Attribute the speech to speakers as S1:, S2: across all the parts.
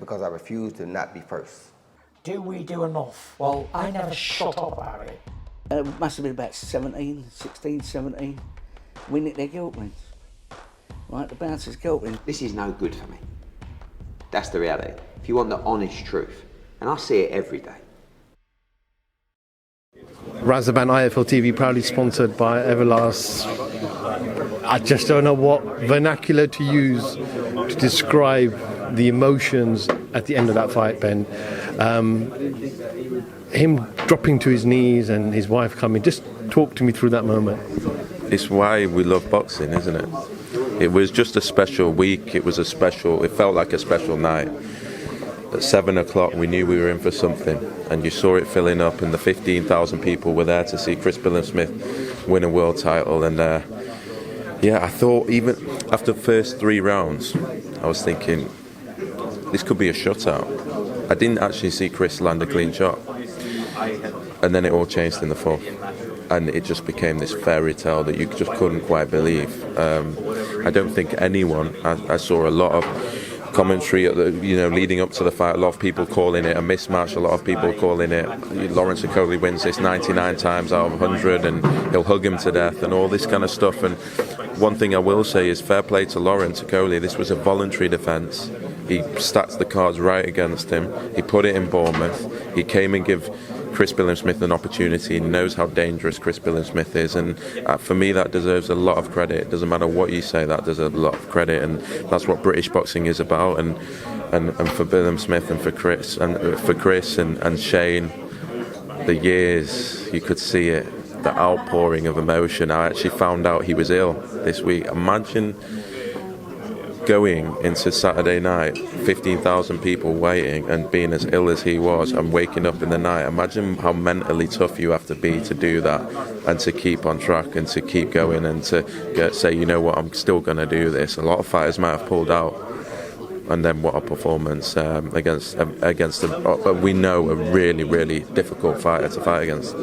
S1: because I refuse to not be first.
S2: Do we do enough? Well, I never shut up about it.
S3: It must have been about 16, 17. We nicked their guilt rings. Right, the bouncer's guilt ring.
S4: This is no good for me. That's the reality. If you want the honest truth, and I see it every day.
S5: Razaban IFL TV proudly sponsored by Everlast. I just don't know what vernacular to use to describe the emotions at the end of that fight, Ben. Him dropping to his knees and his wife coming, just talk to me through that moment.
S6: It's why we love boxing, isn't it? It was just a special week. It felt like a special night. At 7 o'clock, we knew we were in for something, and you saw it filling up, and the 15,000 people were there to see Chris Billam-Smith win a world title. And I thought even after the first 3 rounds, I was thinking, this could be a shutout. I didn't actually see Chris land a clean shot. And then it all changed in the 4th. And it just became this fairy tale that you just couldn't quite believe. I don't think anyone, I saw a lot of commentary leading up to the fight, a lot of people calling it a mismatch, a lot of people calling it Lawrence Okolie wins this 99 times out of 100 and he'll hug him to death and all this kind of stuff. And one thing I will say is fair play to Lawrence Okolie. This was a voluntary defence. He stacked the cards right against him. He put it in Bournemouth. He came and gave Chris Billam-Smith an opportunity. He knows how dangerous Chris Billam-Smith is, and for me that deserves a lot of credit. It doesn't matter what you say, that deserves a lot of credit, and that's what British boxing is about. And for Billam-Smith and for Chris and Shane, the years, you could see it, the outpouring of emotion. I actually found out he was ill this week. Imagine going into Saturday night, 15,000 people waiting and being as ill as he was and waking up in the night. Imagine how mentally tough you have to be to do that and to keep on track and to keep going and to say, you know what, I'm still going to do this. A lot of fighters might have pulled out. And then what a performance against we know a really, really difficult fighter to fight against.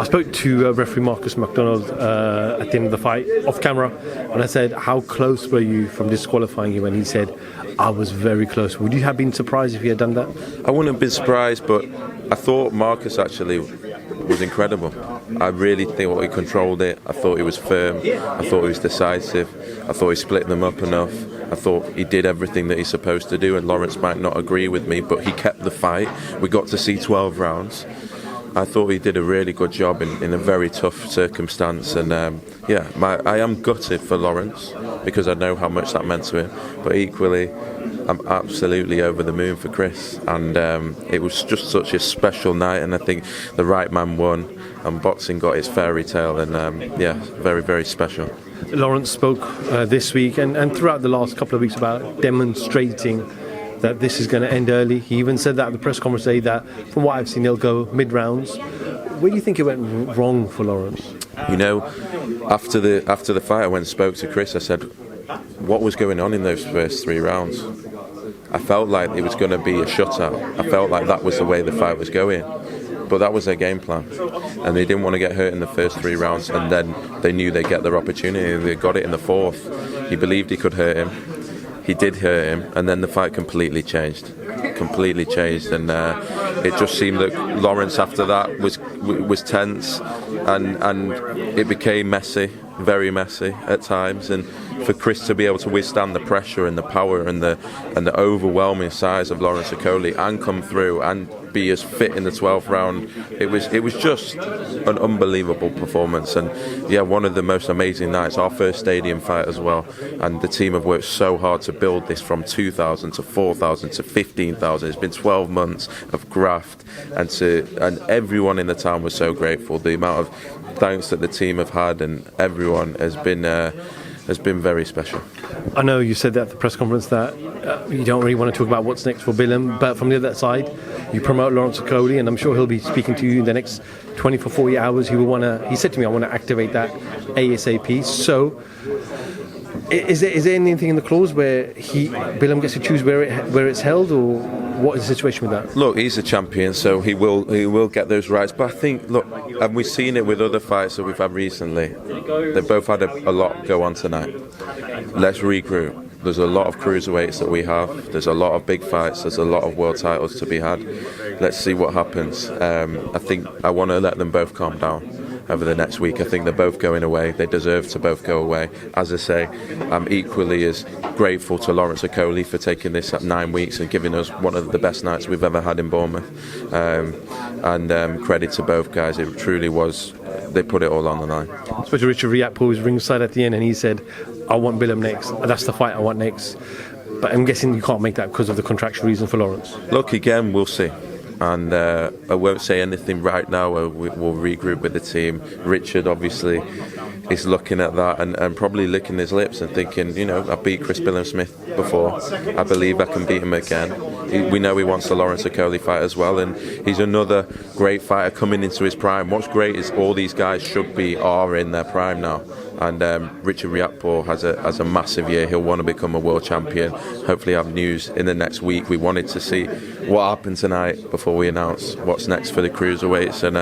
S5: I spoke to referee Marcus McDonald at the end of the fight, off camera, and I said, how close were you from disqualifying him? And he said, I was very close. Would you have been surprised if he had done that?
S6: I wouldn't have been surprised, but I thought Marcus actually was incredible. I really thought he controlled it. I thought he was firm. I thought he was decisive. I thought he split them up enough. I thought he did everything that he's supposed to do, and Lawrence might not agree with me, but he kept the fight. We got to see 12 rounds. I thought he did a really good job in a very tough circumstance, and I am gutted for Lawrence because I know how much that meant to him, but equally I'm absolutely over the moon for Chris, and it was just such a special night, and I think the right man won and boxing got its fairy tale, and very, very special.
S5: Lawrence spoke this week and throughout the last couple of weeks about demonstrating that this is going to end early. He even said that at the press conference today that from what I've seen he'll go mid-rounds. Where do you think it went wrong for Lawrence?
S6: You know, after the fight I went and spoke to Chris. I said, what was going on in those first 3 rounds? I felt like it was going to be a shutout. I felt like that was the way the fight was going. But that was their game plan, and they didn't want to get hurt in the first 3 rounds, and then they knew they'd get their opportunity. They got it in the 4th. He believed he could hurt him. He did hurt him, and then the fight completely changed, and it just seemed that Lawrence after that was tense, and it became messy, very messy at times, and for Chris to be able to withstand the pressure and the power and the overwhelming size of Lawrence Okolie and come through and be as fit in the 12th round, it was just an unbelievable performance, and one of the most amazing nights. Our first stadium fight as well, and the team have worked so hard to build this from 2,000 to 4,000 to 15,000. It's been 12 months of graft, and everyone in the town was so grateful. The amount of thanks that the team have had and everyone has been very special.
S5: I know you said that at the press conference that you don't really want to talk about what's next for Billam, but from the other side, you promote Lawrence Okolie, and I'm sure he'll be speaking to you in the next 24, 40 hours. He said to me, I want to activate that ASAP. So, is there anything in the clause where Billam gets to choose where it's held, or what is the situation with that?
S6: Look, he's a champion, so he will get those rights. But I think, look, and we've seen it with other fights that we've had recently. They've both had a lot go on tonight. Let's regroup. there's a lot of cruiserweights that we have. There's a lot of big fights. There's a lot of world titles to be had. Let's see what happens. I think I want to let them both calm down over the next week. I think they're both going away. They deserve to both go away. As I say, I'm equally as grateful to Lawrence Okolie for taking this at 9 weeks and giving us one of the best nights we've ever had in Bournemouth. And credit to both guys. It truly was. They put it all on the line.
S5: Especially Richard Riakporhe was ringside at the end, and he said, "I want Billam next. That's the fight I want next." But I'm guessing you can't make that because of the contractual reason for Lawrence.
S6: Look, again, we'll see. And I won't say anything right now. We'll regroup with the team. Richard, obviously, is looking at that and probably licking his lips and thinking, you know, I beat Chris Billam-Smith before. I believe I can beat him again. We know he wants the Lawrence Okolie fight as well, and he's another great fighter coming into his prime. What's great is all these guys are in their prime now. And Richard Riakporhe has a massive year. He'll want to become a world champion. Hopefully have news in the next week. We wanted to see what happened tonight before we announce what's next for the cruiserweights. And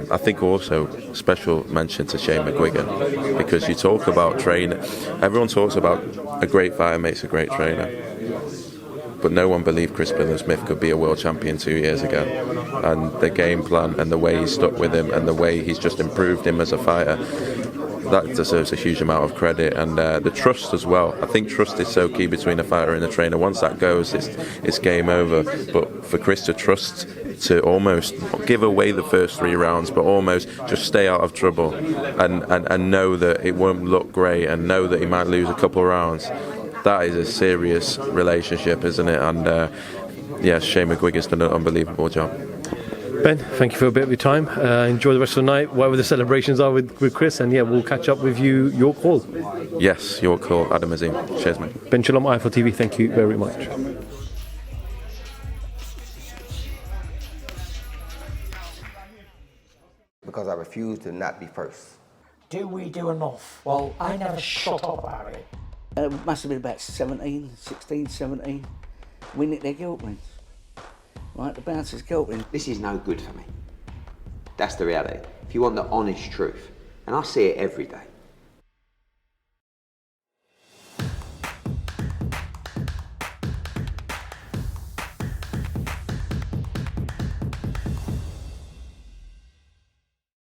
S6: I think also special mention to Shane McGuigan, because you talk about training. Everyone talks about a great fighter makes a great trainer. But no one believed Chris Billam-Smith could be a world champion 2 years ago. And the game plan and the way he stuck with him and the way he's just improved him as a fighter, that deserves a huge amount of credit. And the trust as well. I think trust is so key between a fighter and a trainer. Once that goes, it's game over. But for Chris to trust, to almost give away the first 3 rounds, but almost just stay out of trouble and know that it won't look great and know that he might lose a couple of rounds. That is a serious relationship, isn't it? And Shane McGuigan's done an unbelievable job.
S5: Ben, thank you for a bit of your time. Enjoy the rest of the night, whatever the celebrations are with Chris, and we'll catch up with you. Your call.
S6: Yes, your call, Adam Azim. Cheers, mate.
S5: Ben Shalom, IFL TV. Thank you very much.
S1: Because I refuse to not be first.
S2: Do we do enough? Well, I never shut up about it.
S3: It must have been about 16, 17. We nicked their guilt rings. Right, the bouncer's guilt ring.
S4: This is no good for me. That's the reality. If you want the honest truth, and I see it every day,